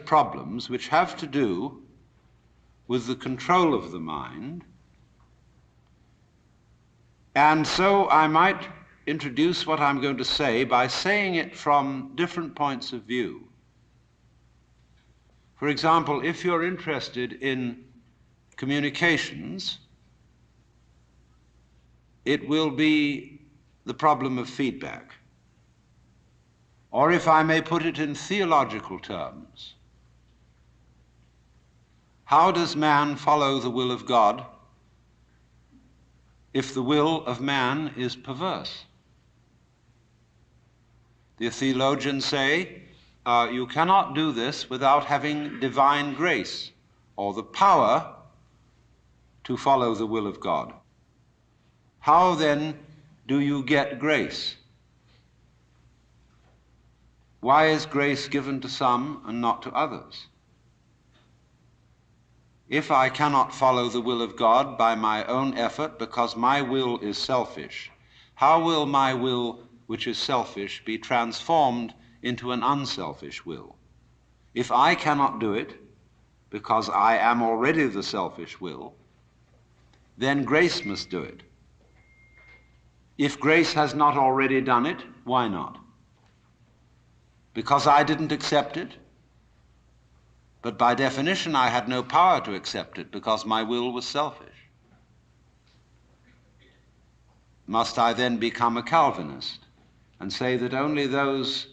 problems which have to do with the control of the mind, and so I might introduce what I'm going to say by saying it from different points of view. For example, if you're interested in communications, it will be the problem of feedback. Or if I may put it in theological terms, how does man follow the will of God if the will of man is perverse? The theologians say, you cannot do this without having divine grace or the power to follow the will of God. How then do you get grace? Why is grace given to some and not to others? If I cannot follow the will of God by my own effort because my will is selfish, how will my will, which is selfish, be transformed into an unselfish will? If I cannot do it because I am already the selfish will, then grace must do it. If grace has not already done it, why not? Because I didn't accept it? But by definition, I had no power to accept it because my will was selfish. Must I then become a Calvinist and say that only those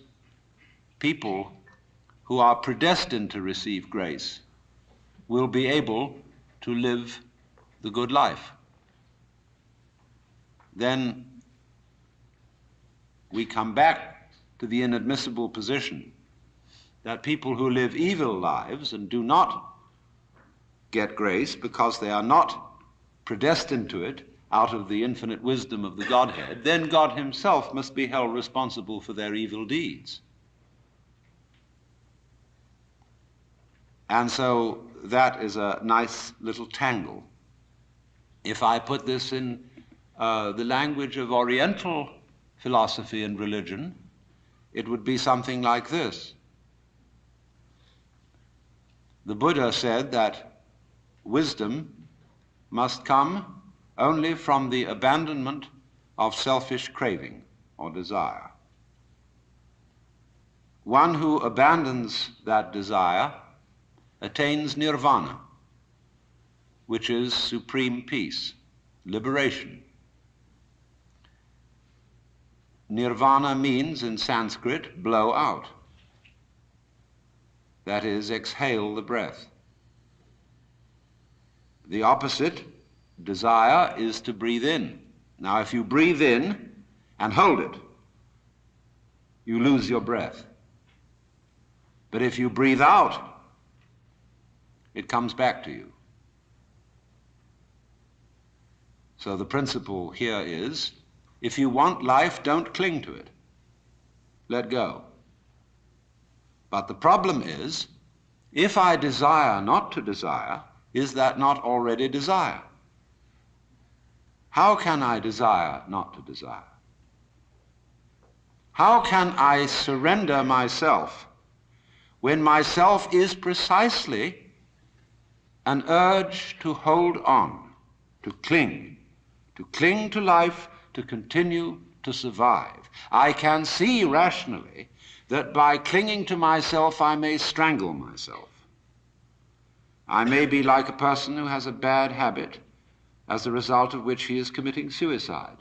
people who are predestined to receive grace will be able to live the good life? Then we come back to the inadmissible position that people who live evil lives and do not get grace because they are not predestined to it out of the infinite wisdom of the Godhead, then God himself must be held responsible for their evil deeds. And so that is a nice little tangle. If I put this in the language of Oriental philosophy and religion, it would be something like this. The Buddha said that wisdom must come only from the abandonment of selfish craving or desire. One who abandons that desire attains nirvana, which is supreme peace, liberation. Nirvana means in Sanskrit blow out. That is, exhale the breath. The opposite, desire, is to breathe in. Now, if you breathe in and hold it, you lose your breath. But if you breathe out, it comes back to you. So the principle here is, if you want life, don't cling to it. Let go. But the problem is, if I desire not to desire, is that not already desire? How can I desire not to desire? How can I surrender myself when myself is precisely an urge to hold on, to cling to life, to continue to survive? I can see rationally that by clinging to myself, I may strangle myself. I may be like a person who has a bad habit, as a result of which he is committing suicide.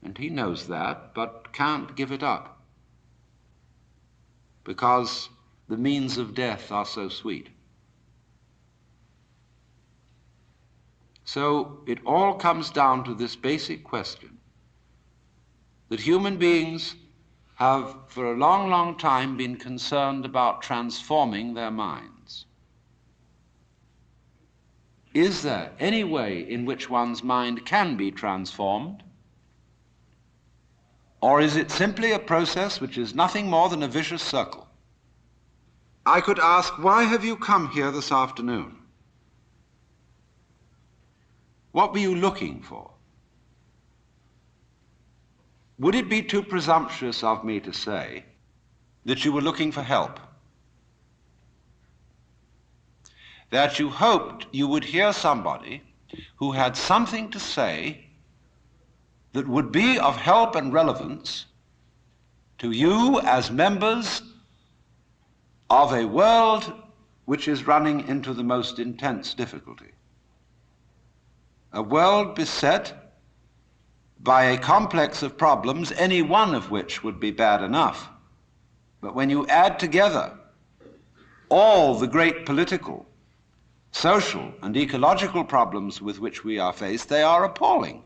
And he knows that, but can't give it up, because the means of death are so sweet. So it all comes down to this basic question, that human beings have for a long, long time been concerned about transforming their minds. Is there any way in which one's mind can be transformed? Or is it simply a process which is nothing more than a vicious circle? I could ask, why have you come here this afternoon? What were you looking for? Would it be too presumptuous of me to say that you were looking for help? that you hoped you would hear somebody who had something to say that would be of help and relevance to you as members of a world which is running into the most intense difficulty. A world beset by a complex of problems, any one of which would be bad enough. But when you add together all the great political, social, and ecological problems with which we are faced, they are appalling.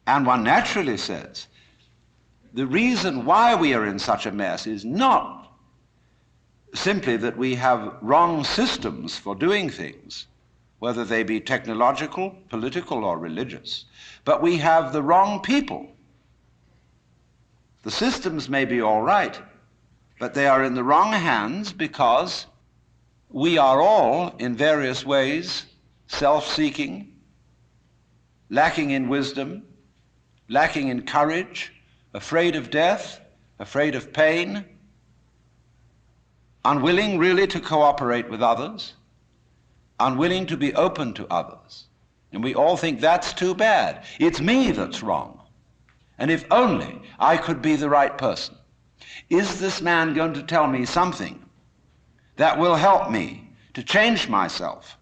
And one naturally says, the reason why we are in such a mess is not simply that we have wrong systems for doing things, whether they be technological, political, or religious, but we have the wrong people. The systems may be all right, but they are in the wrong hands because we are all, in various ways, self-seeking, lacking in wisdom, lacking in courage, afraid of death, afraid of pain, unwilling really to cooperate with others, unwilling to be open to others. And we all think that's too bad. It's me that's wrong. And if only I could be the right person. Is this man going to tell me something that will help me to change myself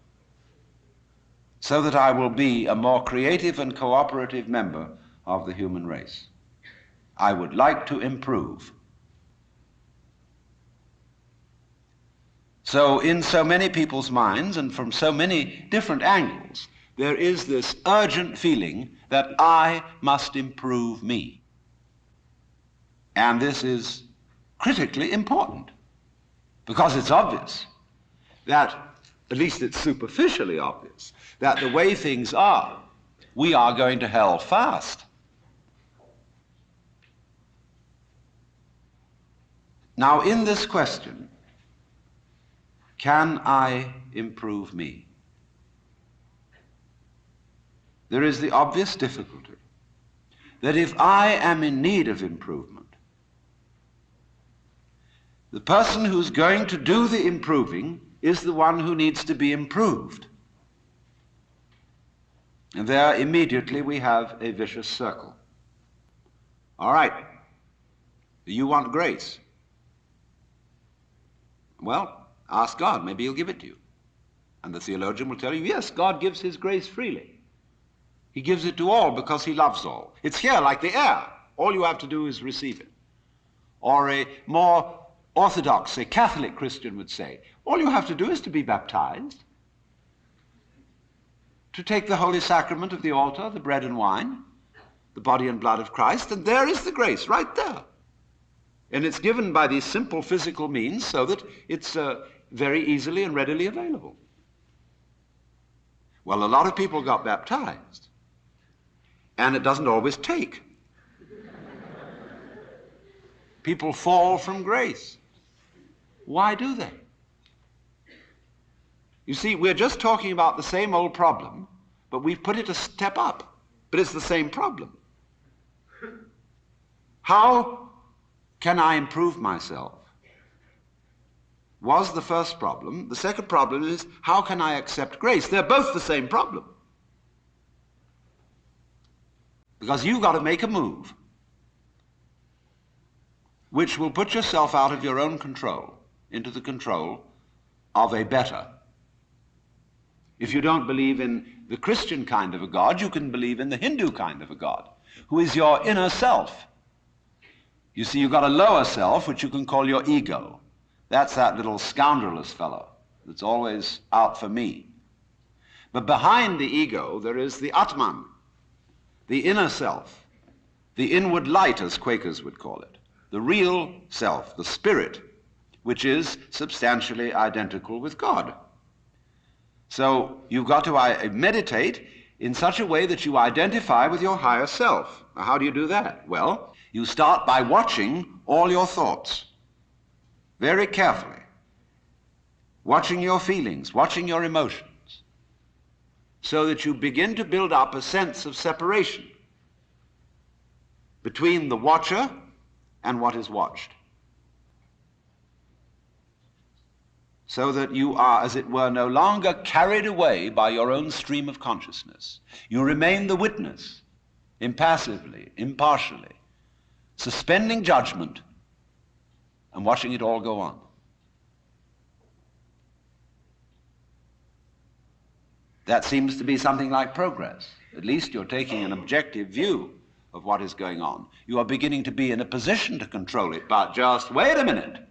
so that I will be a more creative and cooperative member of the human race? I would like to improve. So in so many people's minds and from so many different angles, there is this urgent feeling that I must improve me. And this is critically important because it's obvious that, at least it's superficially obvious, that the way things are, we are going to hell fast. Now, in this question, can I improve me? There is the obvious difficulty that if I am in need of improvement, the person who's going to do the improving is the one who needs to be improved. And there immediately we have a vicious circle. All right, you want grace? Well, ask God, maybe he'll give it to you. And the theologian will tell you, yes, God gives his grace freely. He gives it to all because he loves all. It's here like the air. All you have to do is receive it. Or a more orthodox, a Catholic Christian would say, all you have to do is to be baptized, to take the holy sacrament of the altar, the bread and wine, the body and blood of Christ, and there is the grace right there. And it's given by these simple physical means so that it's very easily and readily available. Well, a lot of people got baptized, and it doesn't always take. People fall from grace. Why do they? You see, we're just talking about the same old problem, but we've put it a step up. But it's the same problem. How can I improve myself? Was the first problem. The second problem is, how can I accept grace? They're both the same problem. Because you've got to make a move which will put yourself out of your own control into the control of a better. If you don't believe in the Christian kind of a God, you can believe in the Hindu kind of a God, who is your inner self. You see, you've got a lower self, which you can call your ego. That's that little scoundrelous fellow that's always out for me. But behind the ego, there is the Atman, the inner self, the inward light, as Quakers would call it, the real self, the spirit, which is substantially identical with God. So you've got to meditate in such a way that you identify with your higher self. Now, how do you do that? Well, you start by watching all your thoughts very carefully, watching your feelings, watching your emotions, so that you begin to build up a sense of separation between the watcher and what is watched. so that you are, as it were, no longer carried away by your own stream of consciousness. You remain the witness, impassively, impartially, suspending judgment and watching it all go on. That seems to be something like progress. At least you're taking an objective view of what is going on. You are beginning to be in a position to control it, but just wait a minute.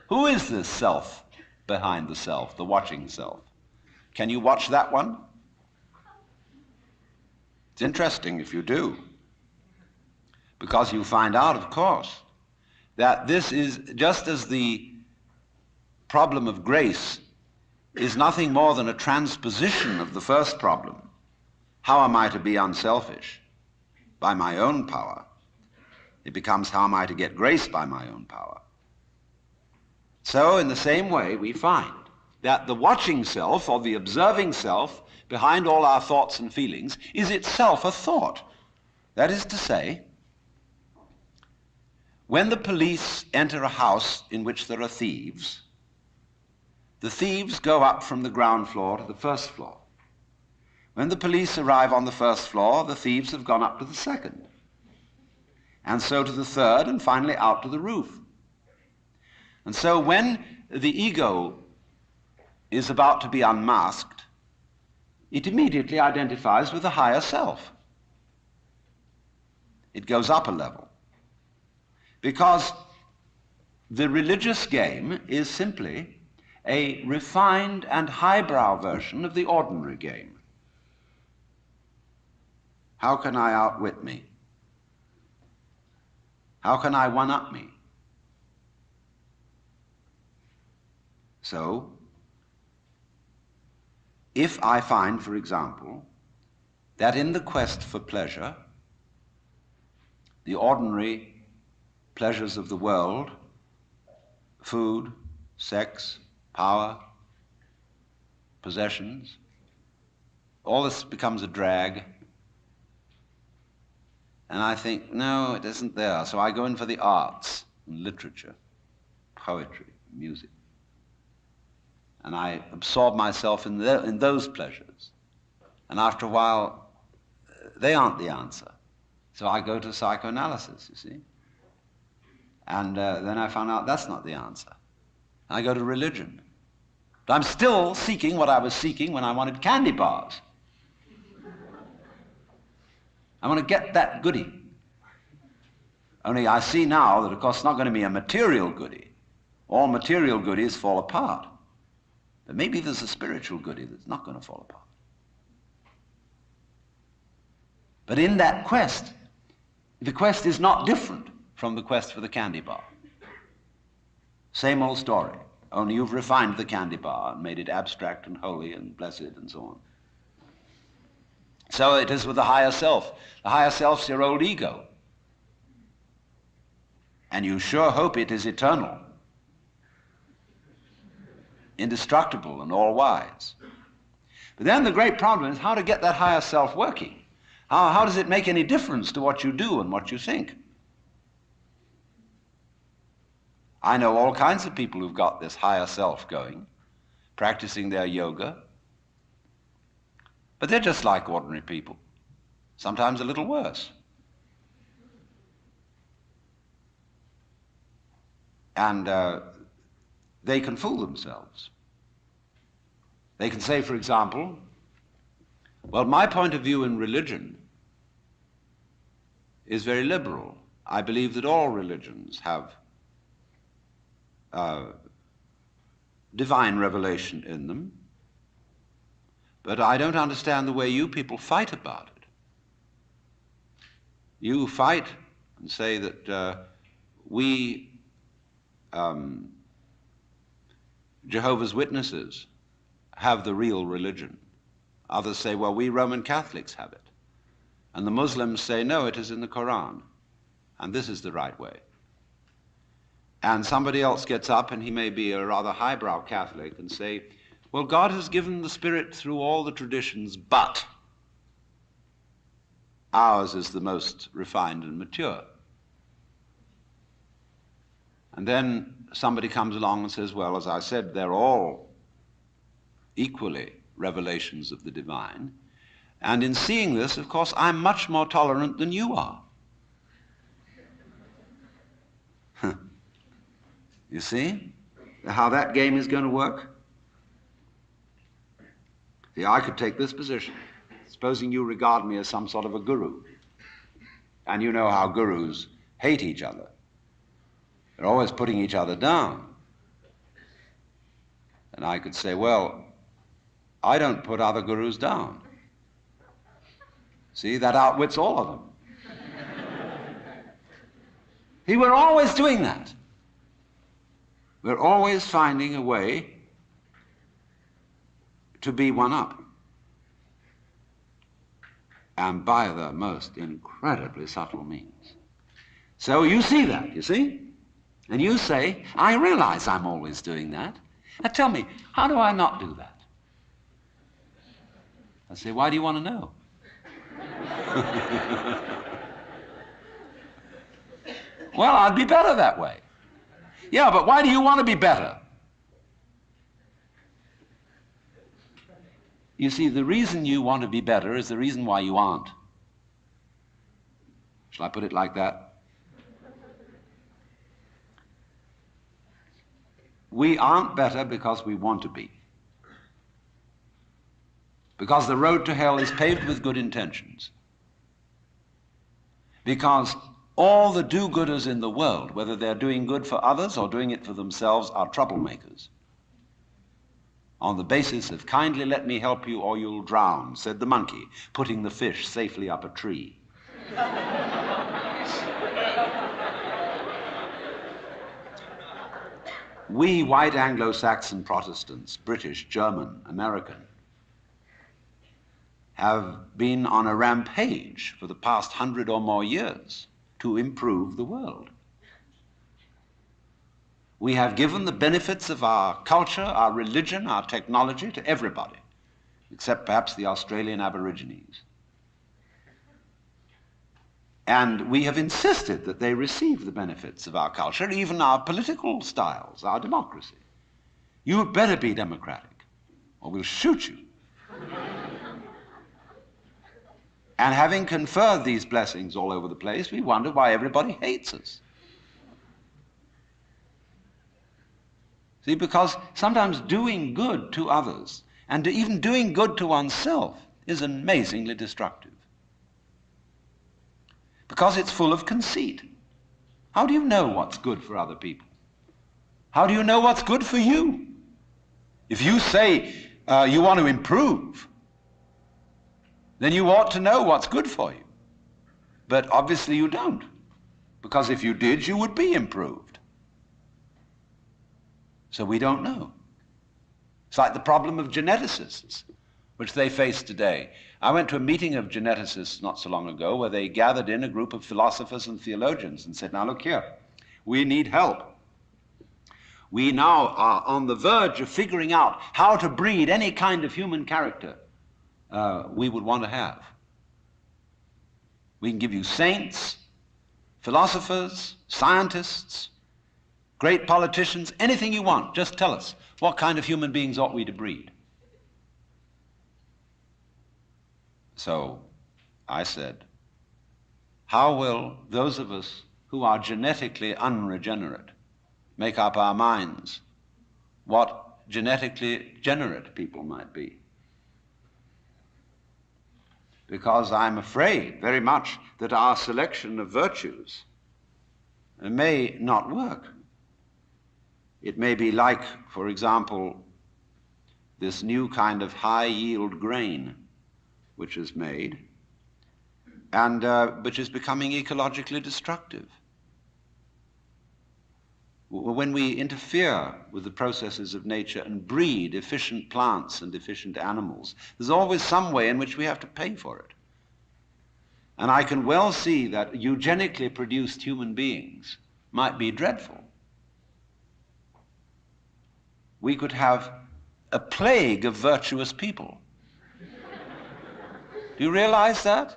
Who is this self behind the self, the watching self? Can you watch that one? It's interesting if you do, because you find out, of course, that this is just as the problem of grace is nothing more than a transposition of the first problem. How am I to be unselfish? By my own power. It becomes, how am I to get grace by my own power? So in the same way, we find that the watching self, or the observing self, behind all our thoughts and feelings, is itself a thought. That is to say, when the police enter a house in which there are thieves, the thieves go up from the ground floor to the first floor. When the police arrive on the first floor, the thieves have gone up to the second, and so to the third, and finally out to the roof. And so when the ego is about to be unmasked, it immediately identifies with the higher self. It goes up a level. Because the religious game is simply a refined and highbrow version of the ordinary game. How can I outwit me? How can I one-up me? So, if I find, for example, that in the quest for pleasure, the ordinary pleasures of the world, food, sex, power, possessions, all this becomes a drag, and I think, no, it isn't there. So I go in for the arts, and literature, poetry, music. And I absorb myself in those pleasures. And after a while, they aren't the answer. So I go to psychoanalysis, you see. And then I found out that's not the answer. I go to religion. But I'm still seeking what I was seeking when I wanted candy bars. I want to get that goodie. Only I see now that, of course, it's not going to be a material goodie. All material goodies fall apart. But maybe there's a spiritual goodie that's not going to fall apart. But in that quest, the quest is not different from the quest for the candy bar. Same old story, only you've refined the candy bar and made it abstract and holy and blessed and so on. So it is with the higher self. The higher self's your old ego. And you sure hope it is eternal, indestructible and all-wise. But then the great problem is how to get that higher self working. How does it make any difference to what you do and what you think? I know all kinds of people who've got this higher self going, practicing their yoga, but they're just like ordinary people, sometimes a little worse. And they can fool themselves. They can say, for example, well, my point of view in religion is very liberal. I believe that all religions have divine revelation in them, but I don't understand the way you people fight about it. You fight and say that we Jehovah's Witnesses have the real religion. Others say, well, we Roman Catholics have it. And the Muslims say, no, it is in the Quran, and this is the right way. And somebody else gets up, and he may be a rather highbrow Catholic, and say, well, God has given the Spirit through all the traditions, but ours is the most refined and mature. And then somebody comes along and says, well, as I said, they're all equally revelations of the divine. And in seeing this, of course, I'm much more tolerant than you are. You see how that game is going to work? See, I could take this position. Supposing you regard me as some sort of a guru, and you know how gurus hate each other. They're always putting each other down. And I could say, well, I don't put other gurus down. See, that outwits all of them. See, we're always doing that. We're always finding a way to be one up. And by the most incredibly subtle means. So you see that, you see? And you say, I realize I'm always doing that. Now tell me, how do I not do that? I say, why do you want to know? Well, I'd be better that way. Yeah, but why do you want to be better? You see, the reason you want to be better is the reason why you aren't. Shall I put it like that? We aren't better because we want to be. Because the road to hell is paved with good intentions. Because all the do-gooders in the world, whether they're doing good for others or doing it for themselves, are troublemakers. On the basis of kindly let me help you or you'll drown, said the monkey, putting the fish safely up a tree. We white Anglo-Saxon Protestants, British, German, American, have been on a rampage for the past 100 or more years to improve the world. We have given the benefits of our culture, our religion, our technology to everybody, except perhaps the Australian Aborigines. And we have insisted that they receive the benefits of our culture, even our political styles, our democracy. You had better be democratic, or we'll shoot you. And having conferred these blessings all over the place, we wonder why everybody hates us. See, because sometimes doing good to others, and even doing good to oneself, is amazingly destructive. Because it's full of conceit. How do you know what's good for other people? How do you know what's good for you? If you say you want to improve, then you ought to know what's good for you. But obviously you don't, because if you did, you would be improved. So we don't know. It's like the problem of geneticists, which they face today. I went to a meeting of geneticists not so long ago where they gathered in a group of philosophers and theologians and said, now look here, we need help. We now are on the verge of figuring out how to breed any kind of human character we would want to have. We can give you saints, philosophers, scientists, great politicians, anything you want. Just tell us, what kind of human beings ought we to breed? So I said, how will those of us who are genetically unregenerate make up our minds what genetically generate people might be? Because I'm afraid very much that our selection of virtues may not work. It may be like, for example, this new kind of high-yield grain which is made, and which is becoming ecologically destructive. When we interfere with the processes of nature and breed efficient plants and efficient animals, there's always some way in which we have to pay for it. And I can well see that eugenically produced human beings might be dreadful. We could have a plague of virtuous people. Do you realize that?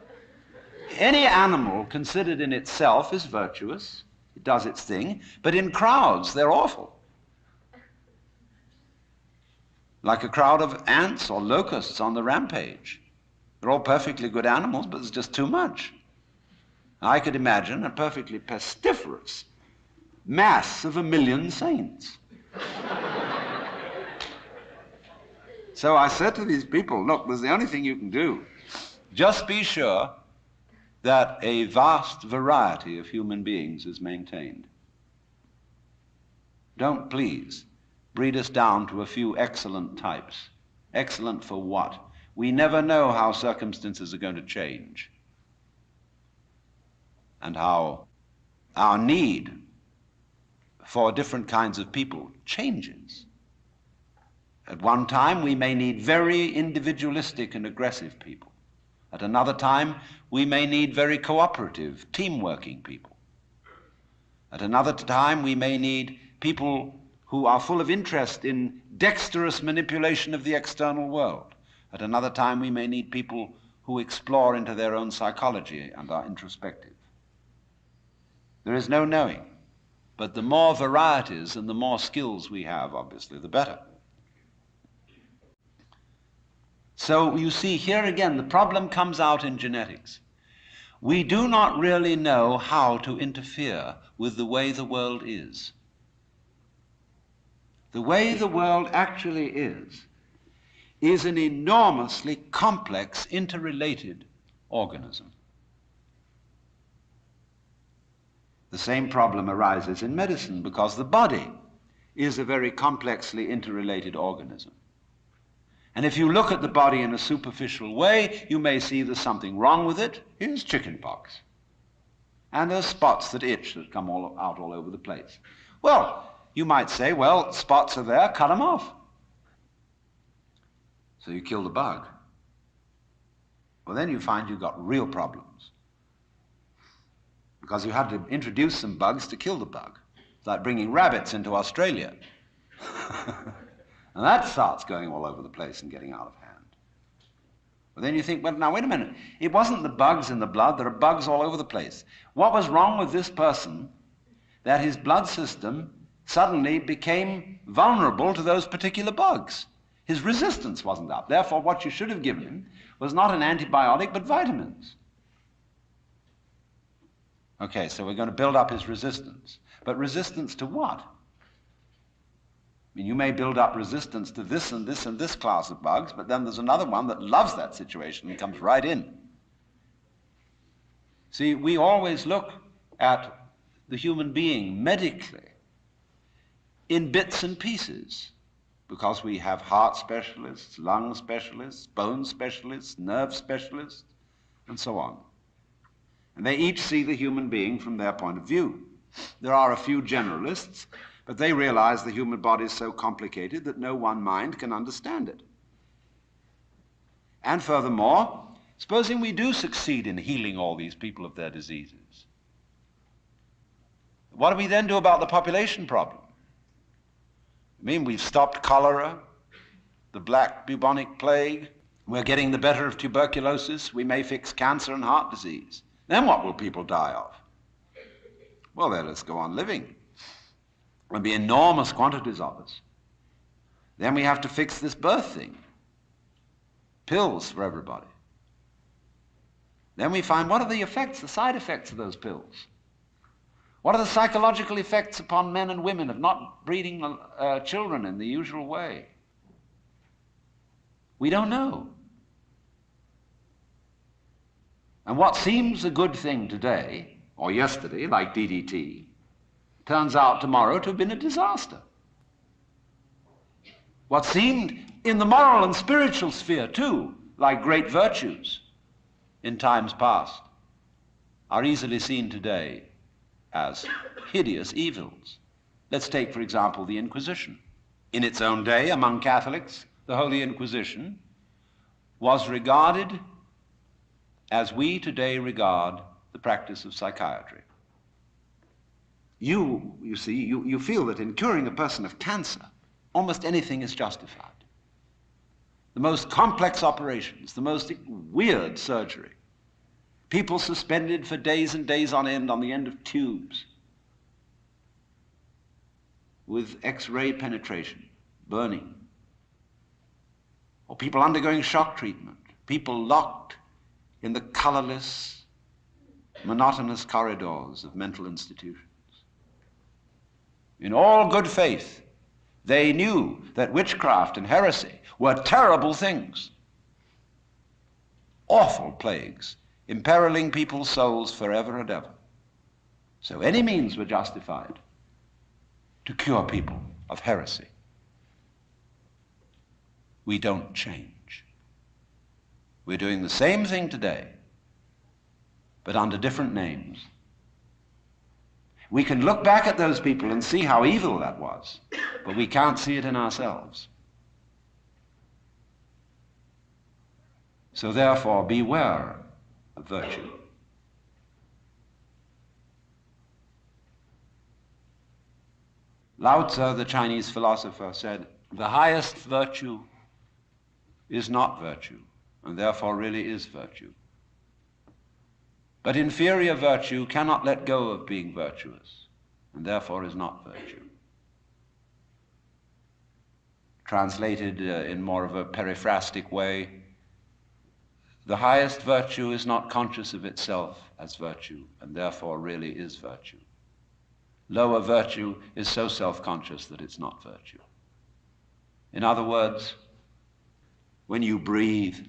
Any animal considered in itself is virtuous. It does its thing, but in crowds, they're awful. Like a crowd of ants or locusts on the rampage. They're all perfectly good animals, but there's just too much. I could imagine a perfectly pestiferous mass of 1,000,000 saints. So I said to these people, look, there's the only thing you can do. Just be sure that a vast variety of human beings is maintained. Don't please breed us down to a few excellent types. Excellent for what? We never know how circumstances are going to change and how our need for different kinds of people changes. At one time, we may need very individualistic and aggressive people. At another time, we may need very cooperative, team-working people. At another time, we may need people who are full of interest in dexterous manipulation of the external world. At another time, we may need people who explore into their own psychology and are introspective. There is no knowing, but the more varieties and the more skills we have, obviously, the better. So you see, here again, the problem comes out in genetics. We do not really know how to interfere with the way the world is. The way the world actually is an enormously complex, interrelated organism. The same problem arises in medicine because the body is a very complexly interrelated organism. And if you look at the body in a superficial way, you may see there's something wrong with it. Here's chickenpox. And there's spots that itch that come out all over the place. Well, you might say, well, spots are there, cut them off. So you kill the bug. Well, then you find you've got real problems. Because you had to introduce some bugs to kill the bug. It's like bringing rabbits into Australia. And that starts going all over the place and getting out of hand. But then you think, well, now wait a minute. It wasn't the bugs in the blood. There are bugs all over the place. What was wrong with this person that his blood system suddenly became vulnerable to those particular bugs? His resistance wasn't up. Therefore, what you should have given him was not an antibiotic, but vitamins. Okay, so we're going to build up his resistance. But resistance to what? I mean, you may build up resistance to this and this and this class of bugs, but then there's another one that loves that situation and comes right in. See, we always look at the human being medically in bits and pieces because we have heart specialists, lung specialists, bone specialists, nerve specialists, and so on. And they each see the human being from their point of view. There are a few generalists, but they realize the human body is so complicated that no one mind can understand it. And furthermore, supposing we do succeed in healing all these people of their diseases, what do we then do about the population problem? I mean, we've stopped cholera, the black bubonic plague, we're getting the better of tuberculosis, we may fix cancer and heart disease. Then what will people die of? Well, then let's go on living. There'll be enormous quantities of us. Then we have to fix this birth thing. Pills for everybody. Then we find what are the effects, the side effects of those pills? What are the psychological effects upon men and women of not breeding children in the usual way? We don't know. And what seems a good thing today, or yesterday, like DDT, turns out tomorrow to have been a disaster. What seemed in the moral and spiritual sphere, too, like great virtues in times past, are easily seen today as hideous evils. Let's take, for example, the Inquisition. In its own day, among Catholics, the Holy Inquisition was regarded as we today regard the practice of psychiatry. You see, you feel that in curing a person of cancer, almost anything is justified. The most complex operations, the most weird surgery, people suspended for days and days on end of tubes, with X-ray penetration, burning, or people undergoing shock treatment, people locked in the colorless, monotonous corridors of mental institutions. In all good faith, they knew that witchcraft and heresy were terrible things, awful plagues, imperiling people's souls forever and ever. So any means were justified to cure people of heresy. We don't change. We're doing the same thing today, but under different names. We can look back at those people and see how evil that was, but we can't see it in ourselves. So therefore, beware of virtue. Lao Tzu, the Chinese philosopher, said, "The highest virtue is not virtue, and therefore really is virtue. But inferior virtue cannot let go of being virtuous, and therefore is not virtue." Translated in more of a periphrastic way, the highest virtue is not conscious of itself as virtue, and therefore really is virtue. Lower virtue is so self-conscious that it's not virtue. In other words, when you breathe,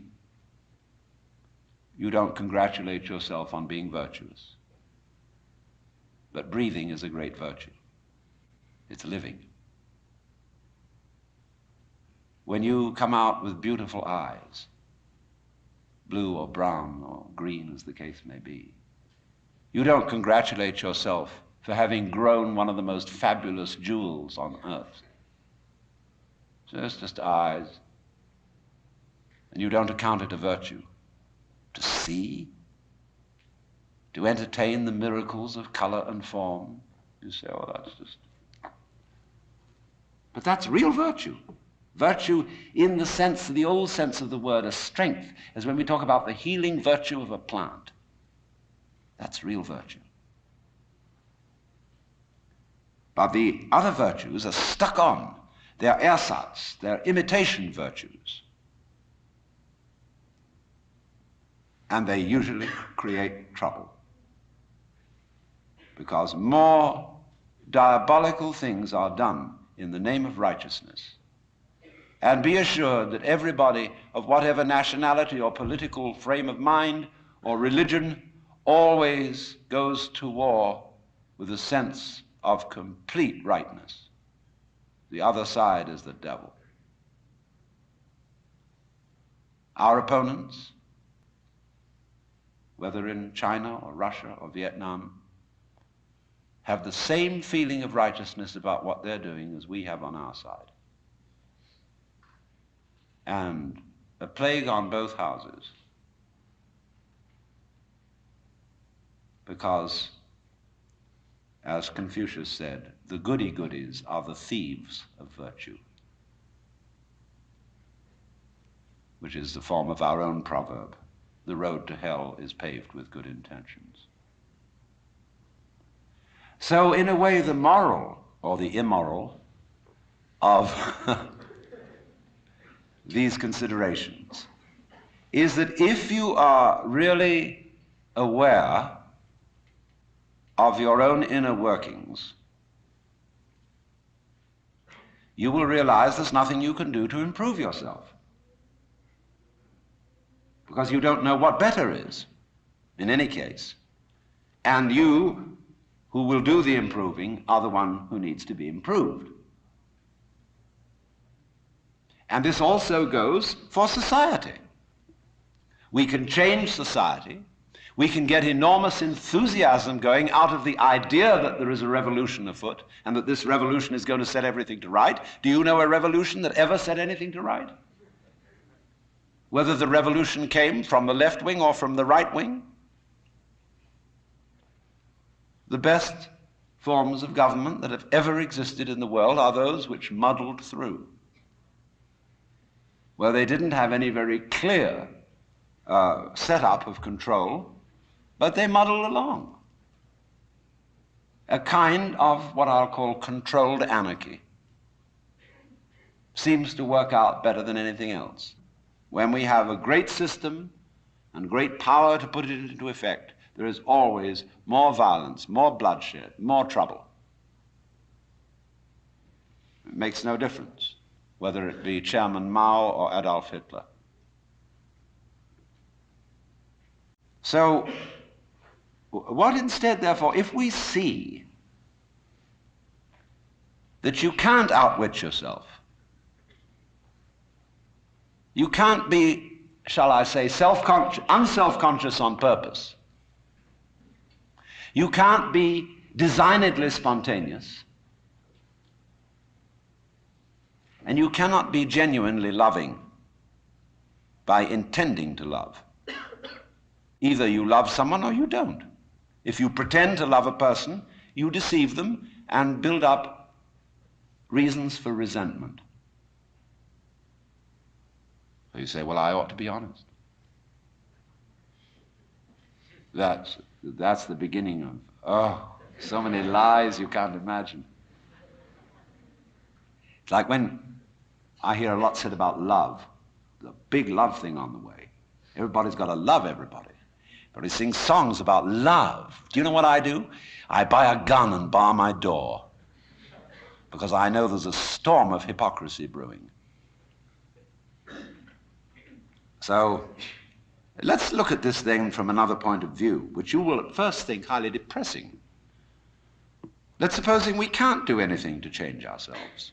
you don't congratulate yourself on being virtuous. But breathing is a great virtue. It's living. When you come out with beautiful eyes, blue or brown or green as the case may be, you don't congratulate yourself for having grown one of the most fabulous jewels on earth. So it's just eyes. And you don't account it a virtue. To see, to entertain the miracles of color and form. You say, oh, that's just... But that's real virtue. Virtue in the sense, the old sense of the word, as strength, as when we talk about the healing virtue of a plant. That's real virtue. But the other virtues are stuck on. They're ersatz, they're imitation virtues. And they usually create trouble. Because more diabolical things are done in the name of righteousness. And be assured that everybody of whatever nationality or political frame of mind or religion always goes to war with a sense of complete rightness. The other side is the devil. Our opponents, whether in China or Russia or Vietnam, have the same feeling of righteousness about what they're doing as we have on our side. And a plague on both houses, because, as Confucius said, the goody-goodies are the thieves of virtue, which is the form of our own proverb. The road to hell is paved with good intentions. So, in a way, the moral, or the immoral, of these considerations is that if you are really aware of your own inner workings, you will realize there's nothing you can do to improve yourself, because you don't know what better is, in any case. And you, who will do the improving, are the one who needs to be improved. And this also goes for society. We can change society. We can get enormous enthusiasm going out of the idea that there is a revolution afoot and that this revolution is going to set everything to right. Do you know a revolution that ever set anything to right? Whether the revolution came from the left wing or from the right wing? The best forms of government that have ever existed in the world are those which muddled through, where they didn't have any very clear setup of control, but they muddled along. a kind of what I'll call controlled anarchy seems to work out better than anything else. When we have a great system and great power to put it into effect, there is always more violence, more bloodshed, more trouble. It makes no difference whether it be Chairman Mao or Adolf Hitler. So, what instead, therefore, if we see that you can't outwit yourself, you can't be, shall I say, unself-conscious on purpose, you can't be designedly spontaneous, and you cannot be genuinely loving by intending to love. Either you love someone or you don't. If you pretend to love a person, you deceive them and build up reasons for resentment. So you say, well, I ought to be honest. That's the beginning of, so many lies you can't imagine. It's like when I hear a lot said about love, the big love thing on the way. Everybody's got to love everybody. But he sings songs about love. Do you know what I do? I buy a gun and bar my door because I know there's a storm of hypocrisy brewing. So let's look at this thing from another point of view, which you will at first think highly depressing. Let's supposing we can't do anything to change ourselves.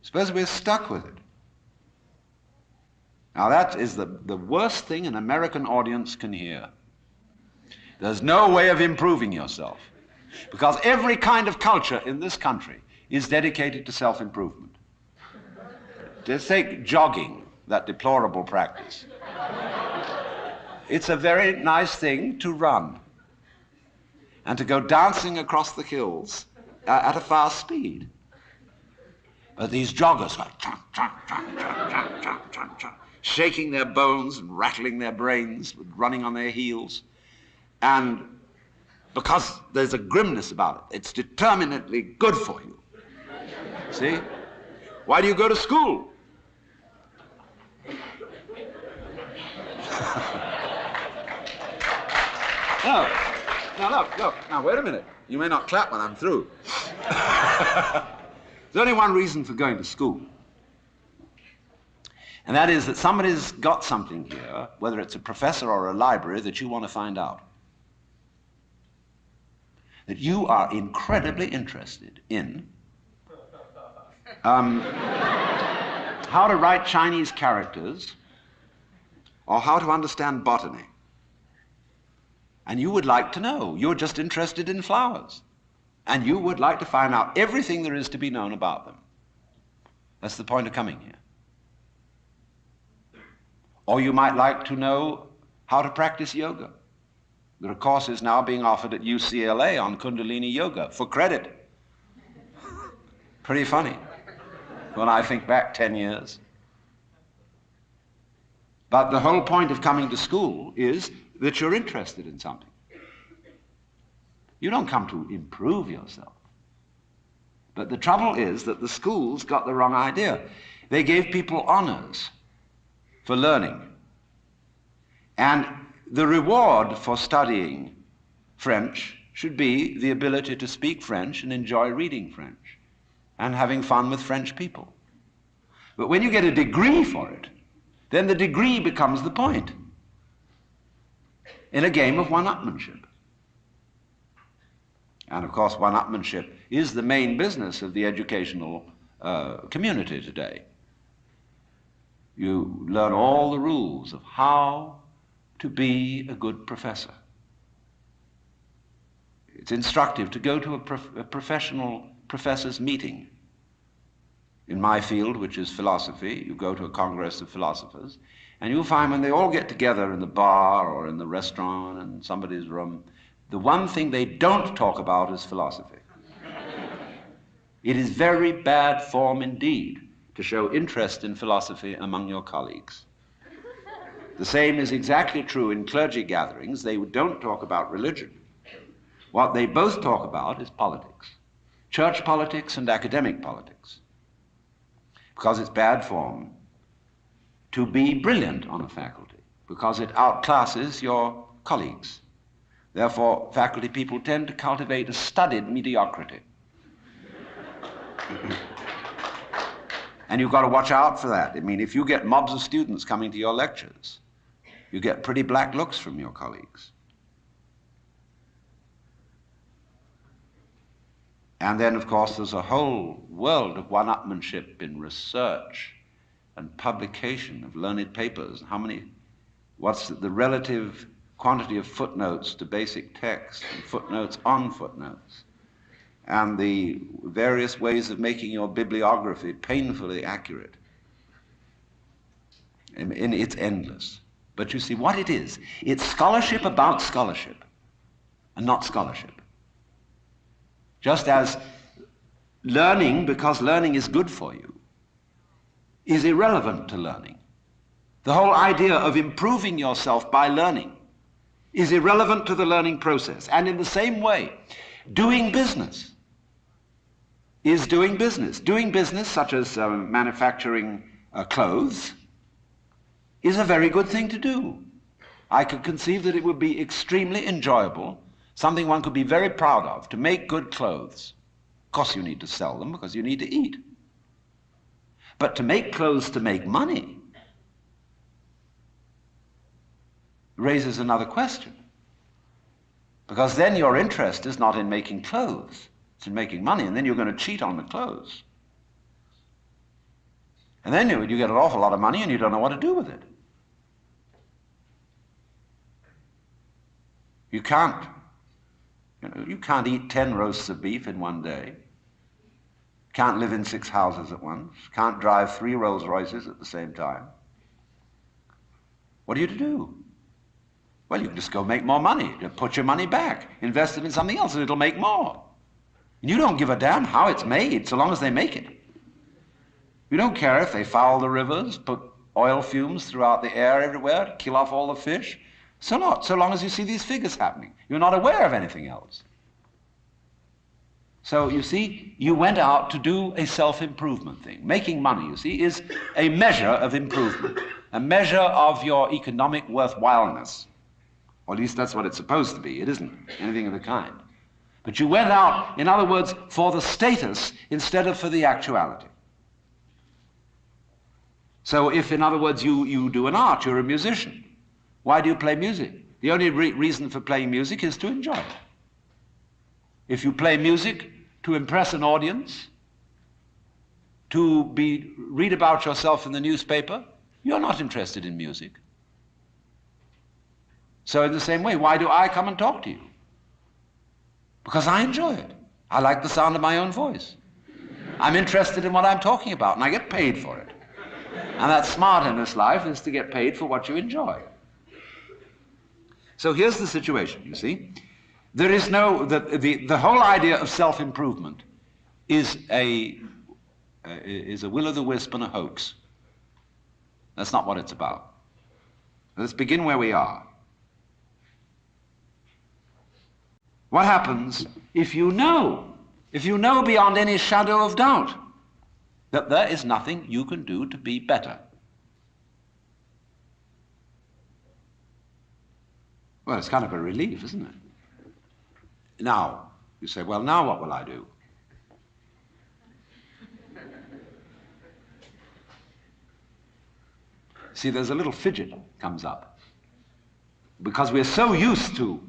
Suppose we're stuck with it. Now that is the worst thing an American audience can hear. There's no way of improving yourself, because every kind of culture in this country is dedicated to self-improvement. Just take jogging, that deplorable practice. It's a very nice thing to run and to go dancing across the hills at a fast speed. But these joggers go chunk, chunk, chunk, chunk, chunk, chunk, chunk, chunk, shaking their bones and rattling their brains, running on their heels. And because there's a grimness about it, it's determinately good for you. See? Why do you go to school? No. Now look. Now wait a minute. You may not clap when I'm through. There's only one reason for going to school. And that is that somebody's got something here, whether it's a professor or a library, that you want to find out. That you are incredibly interested in how to write Chinese characters or how to understand botany. And you would like to know. You're just interested in flowers. And you would like to find out everything there is to be known about them. That's the point of coming here. Or you might like to know how to practice yoga. There are courses now being offered at UCLA on Kundalini Yoga for credit. Pretty funny when I think back 10 years. But the whole point of coming to school is that you're interested in something. You don't come to improve yourself. But the trouble is that the schools got the wrong idea. They gave people honors for learning. And the reward for studying French should be the ability to speak French and enjoy reading French and having fun with French people. But when you get a degree for it, then the degree becomes the point in a game of one-upmanship. And of course, one-upmanship is the main business of the educational community today. You learn all the rules of how to be a good professor. It's instructive to go to a professional professor's meeting. In my field, which is philosophy, you go to a congress of philosophers, and you'll find when they all get together in the bar or in the restaurant in somebody's room, the one thing they don't talk about is philosophy. It is very bad form indeed to show interest in philosophy among your colleagues. The same is exactly true in clergy gatherings. They don't talk about religion. What they both talk about is politics. Church politics and academic politics. Because it's bad form to be brilliant on a faculty, because it outclasses your colleagues. Therefore, faculty people tend to cultivate a studied mediocrity. And you've got to watch out for that. I mean, if you get mobs of students coming to your lectures, you get pretty black looks from your colleagues. And then, of course, there's a whole world of one-upmanship in research and publication of learned papers. What's the relative quantity of footnotes to basic text, and footnotes on footnotes, and the various ways of making your bibliography painfully accurate. And it's endless. But you see what it is. It's scholarship about scholarship, and not scholarship. Just as learning, because learning is good for you, is irrelevant to learning. The whole idea of improving yourself by learning is irrelevant to the learning process. And in the same way, doing business is doing business. Doing business, such as manufacturing clothes, is a very good thing to do. I could conceive that it would be extremely enjoyable, something one could be very proud of, to make good clothes. Of course you need to sell them because you need to eat. But to make clothes to make money raises another question. Because then your interest is not in making clothes, it's in making money, and then you're going to cheat on the clothes. And then you get an awful lot of money and you don't know what to do with it. You can't eat 10 roasts of beef in one day. Can't live in 6 houses at once. Can't drive 3 Rolls Royces at the same time. What are you to do? Well, you can just go make more money. Put your money back. Invest it in something else and it'll make more. And you don't give a damn how it's made so long as they make it. You don't care if they foul the rivers, put oil fumes throughout the air everywhere, kill off all the fish. So long as you see these figures happening. You're not aware of anything else. So, you see, you went out to do a self-improvement thing. Making money, you see, is a measure of improvement, a measure of your economic worthwhileness. Or at least that's what it's supposed to be. It isn't anything of the kind. But you went out, in other words, for the status instead of for the actuality. So if, in other words, you do an art, you're a musician. Why do you play music? The only reason for playing music is to enjoy it. If you play music to impress an audience, to read about yourself in the newspaper, you're not interested in music. So in the same way, why do I come and talk to you? Because I enjoy it. I like the sound of my own voice. I'm interested in what I'm talking about, and I get paid for it. And that's smart in this life, is to get paid for what you enjoy. So here's the situation, you see. There is the whole idea of self-improvement is a will-o'-the-wisp and a hoax. That's not what it's about. Let's begin where we are. What happens if you know beyond any shadow of doubt that there is nothing you can do to be better? Well, it's kind of a relief, isn't it? Now, you say, well, now what will I do? See, there's a little fidget comes up. Because we're so used to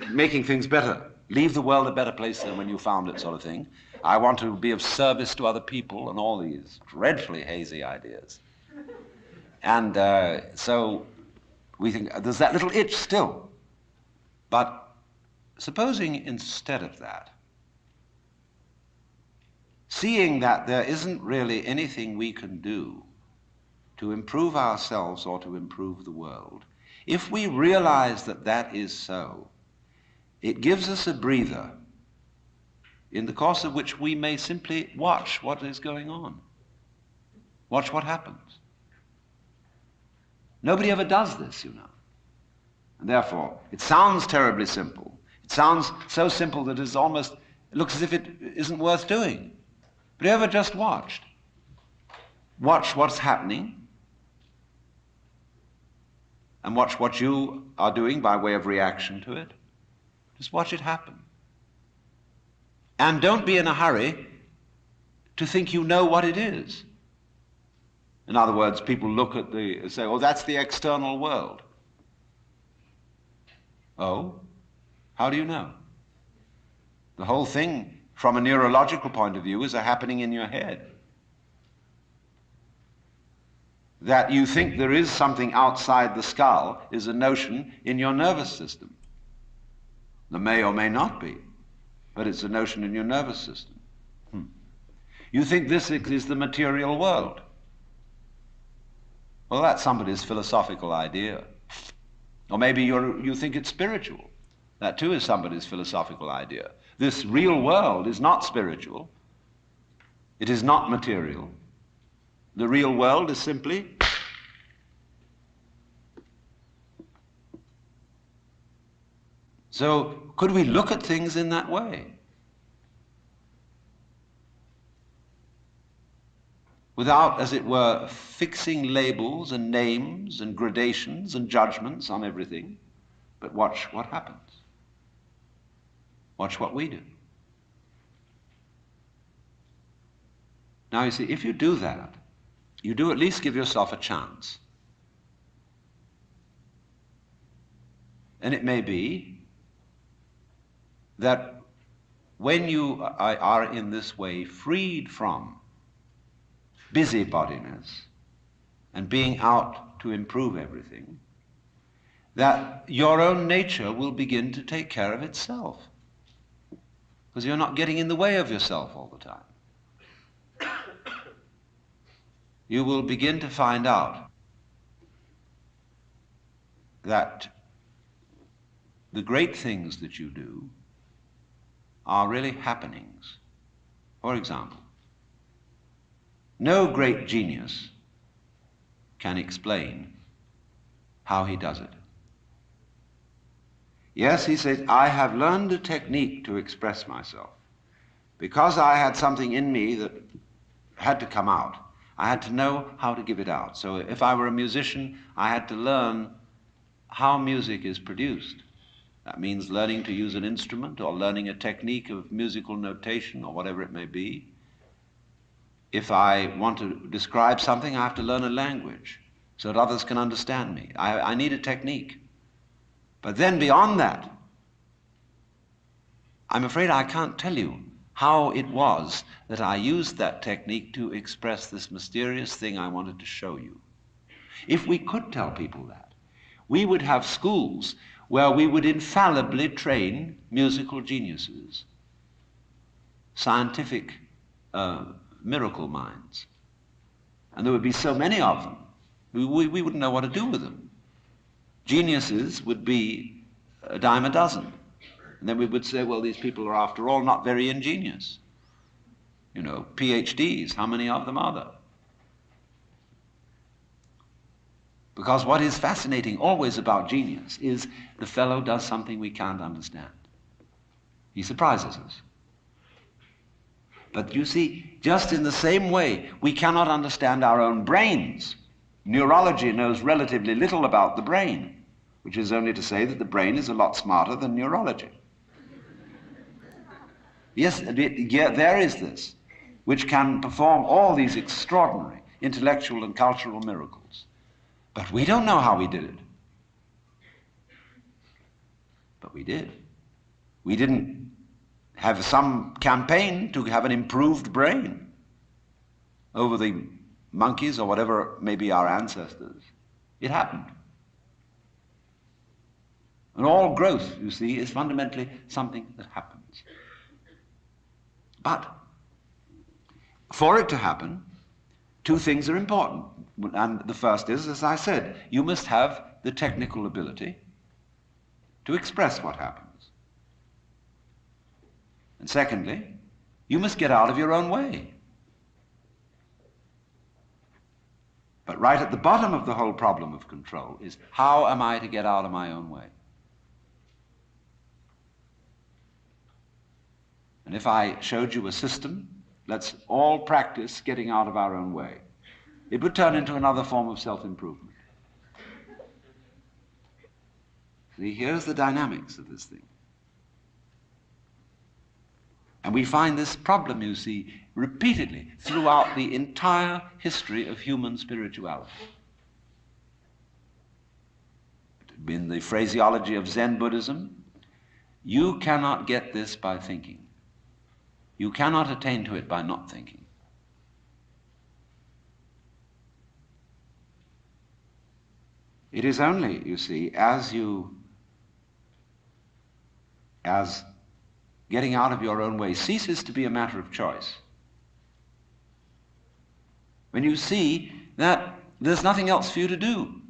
making things better, leave the world a better place than when you found it, sort of thing. I want to be of service to other people, and all these dreadfully hazy ideas. And so we think there's that little itch still. But supposing instead of that, seeing that there isn't really anything we can do to improve ourselves or to improve the world, if we realize that that is so, it gives us a breather in the course of which we may simply watch what is going on. Watch what happens. Nobody ever does this, you know. And therefore, it sounds terribly simple. It sounds so simple that it looks as if it isn't worth doing. But have you ever just watched? Watch what's happening, and watch what you are doing by way of reaction to it. Just watch it happen. And don't be in a hurry to think you know what it is. In other words, people look at say, oh, that's the external world. Oh, how do you know? The whole thing, from a neurological point of view, is a happening in your head. That you think there is something outside the skull is a notion in your nervous system. There may or may not be, but it's a notion in your nervous system. You think this is the material world. Well, that's somebody's philosophical idea. Or maybe you think it's spiritual. That too is somebody's philosophical idea. This real world is not spiritual. It is not material. The real world is simply so could we look at things in that way? Without, as it were, fixing labels and names and gradations and judgments on everything, but watch what happens. Watch what we do. Now, you see, if you do that, you do at least give yourself a chance. And it may be that when you are in this way freed from busybodiness and being out to improve everything, that your own nature will begin to take care of itself, because you're not getting in the way of yourself all the time. You will begin to find out that the great things that you do are really happenings. For example, no great genius can explain how he does it. Yes, he says, I have learned a technique to express myself. Because I had something in me that had to come out, I had to know how to give it out. So if I were a musician, I had to learn how music is produced. That means learning to use an instrument or learning a technique of musical notation or whatever it may be. If I want to describe something, I have to learn a language so that others can understand me. I need a technique. But then beyond that, I'm afraid I can't tell you how it was that I used that technique to express this mysterious thing I wanted to show you. If we could tell people that, we would have schools where we would infallibly train musical geniuses, scientific miracle minds. And there would be so many of them, we wouldn't know what to do with them. Geniuses would be a dime a dozen. And then we would say, well, these people are after all not very ingenious. You know, PhDs, how many of them are there? Because what is fascinating always about genius is the fellow does something we can't understand. He surprises us. But you see, just in the same way, we cannot understand our own brains. Neurology knows relatively little about the brain, which is only to say that the brain is a lot smarter than neurology. Yes, there is this, which can perform all these extraordinary intellectual and cultural miracles. But we don't know how we did it. But we did. We didn't have some campaign to have an improved brain over the monkeys or whatever may be our ancestors. It happened. And all growth, you see, is fundamentally something that happens. But for it to happen, two things are important. And the first is, as I said, you must have the technical ability to express what happens. And secondly, you must get out of your own way. But right at the bottom of the whole problem of control is, how am I to get out of my own way? And if I showed you a system, let's all practice getting out of our own way, it would turn into another form of self-improvement. See, here's the dynamics of this thing. And we find this problem, you see, repeatedly throughout the entire history of human spirituality. In the phraseology of Zen Buddhism, you cannot get this by thinking. You cannot attain to it by not thinking. It is only, you see, as getting out of your own way ceases to be a matter of choice, when you see that there's nothing else for you to do.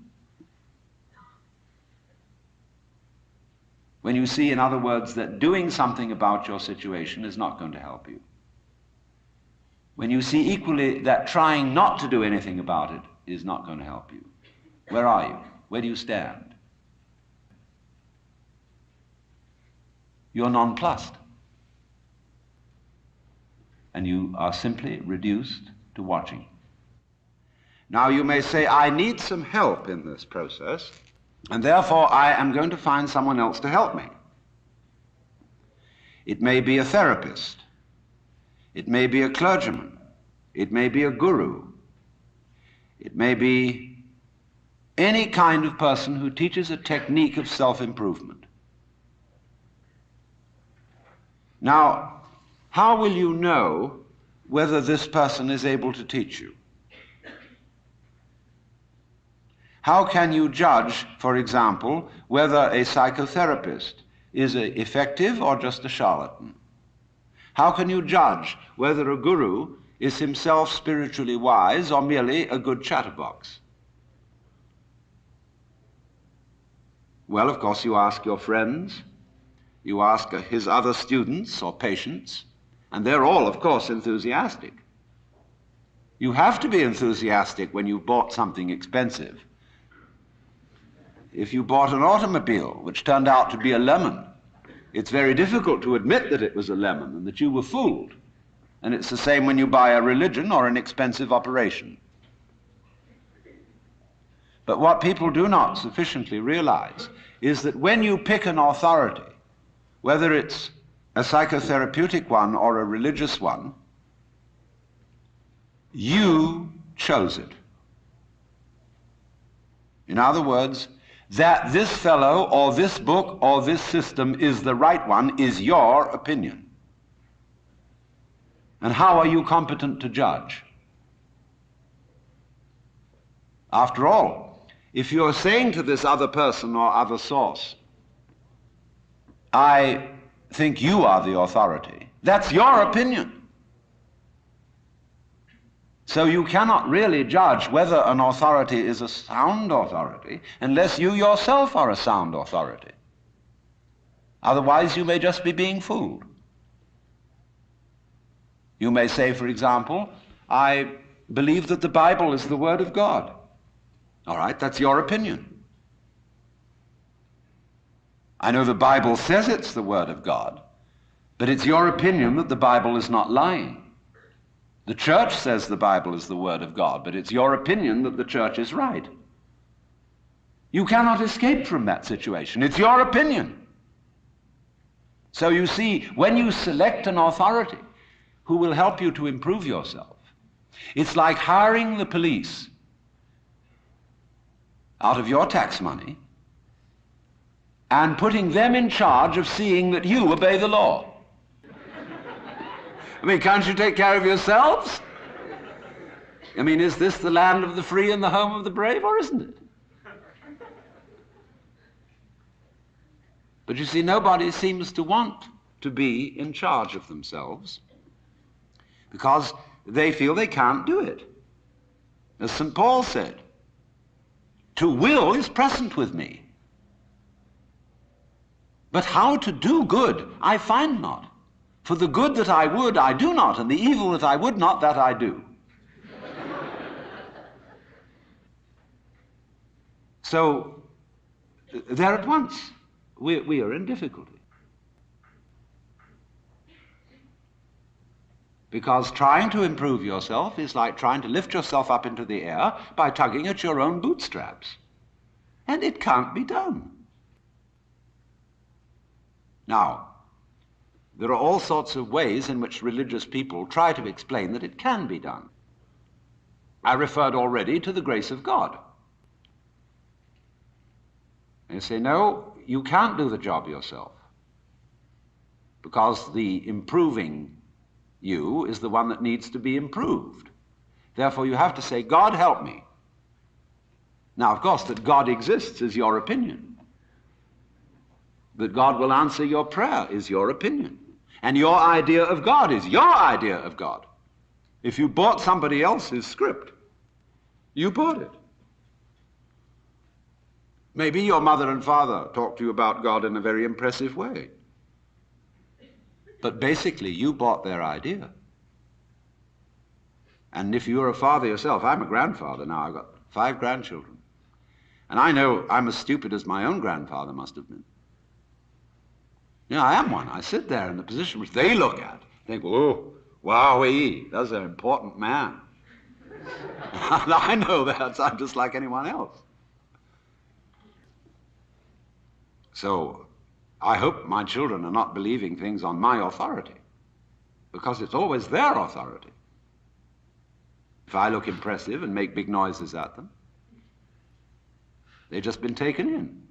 When you see, in other words, that doing something about your situation is not going to help you. When you see equally that trying not to do anything about it is not going to help you. Where are you? Where do you stand? You're nonplussed. And you are simply reduced to watching. Now you may say, I need some help in this process, and therefore I am going to find someone else to help me. It may be a therapist. It may be a clergyman. It may be a guru. It may be any kind of person who teaches a technique of self-improvement. Now, how will you know whether this person is able to teach you? How can you judge, for example, whether a psychotherapist is effective or just a charlatan? How can you judge whether a guru is himself spiritually wise or merely a good chatterbox? Well, of course, you ask your friends, you ask his other students or patients, and they're all, of course, enthusiastic. You have to be enthusiastic when you've bought something expensive. If you bought an automobile which turned out to be a lemon, it's very difficult to admit that it was a lemon and that you were fooled. And it's the same when you buy a religion or an expensive operation. But what people do not sufficiently realize is that when you pick an authority, whether it's a psychotherapeutic one or a religious one, you chose it. In other words, that this fellow or this book or this system is the right one is your opinion. And how are you competent to judge? After all, if you're saying to this other person or other source, I think you are the authority, that's your opinion. So you cannot really judge whether an authority is a sound authority unless you yourself are a sound authority. Otherwise, you may just be being fooled. You may say, for example, I believe that the Bible is the Word of God. All right, that's your opinion. I know the Bible says it's the Word of God, but it's your opinion that the Bible is not lying. The church says the Bible is the Word of God, but it's your opinion that the church is right. You cannot escape from that situation. It's your opinion. So you see, when you select an authority who will help you to improve yourself, it's like hiring the police out of your tax money and putting them in charge of seeing that you obey the law. I mean, can't you take care of yourselves? I mean, is this the land of the free and the home of the brave, or isn't it? But you see, nobody seems to want to be in charge of themselves because they feel they can't do it. As St. Paul said, to will is present with me, but how to do good I find not. For the good that I would, I do not, and the evil that I would not, that I do. So, there at once, we are in difficulty. Because trying to improve yourself is like trying to lift yourself up into the air by tugging at your own bootstraps. And it can't be done. Now, there are all sorts of ways in which religious people try to explain that it can be done. I referred already to the grace of God. They say, no, you can't do the job yourself, because the improving you is the one that needs to be improved. Therefore, you have to say, God, help me. Now, of course, that God exists is your opinion. That God will answer your prayer is your opinion. And your idea of God is your idea of God. If you bought somebody else's script, you bought it. Maybe your mother and father talked to you about God in a very impressive way. But basically, you bought their idea. And if you're a father yourself, I'm a grandfather now, I've got 5 grandchildren. And I know I'm as stupid as my own grandfather must have been. Yeah, I am one. I sit there in the position which they look at. Think, oh, wowee, that's an important man. I know that. I'm just like anyone else. So I hope my children are not believing things on my authority, because it's always their authority. If I look impressive and make big noises at them, they've just been taken in.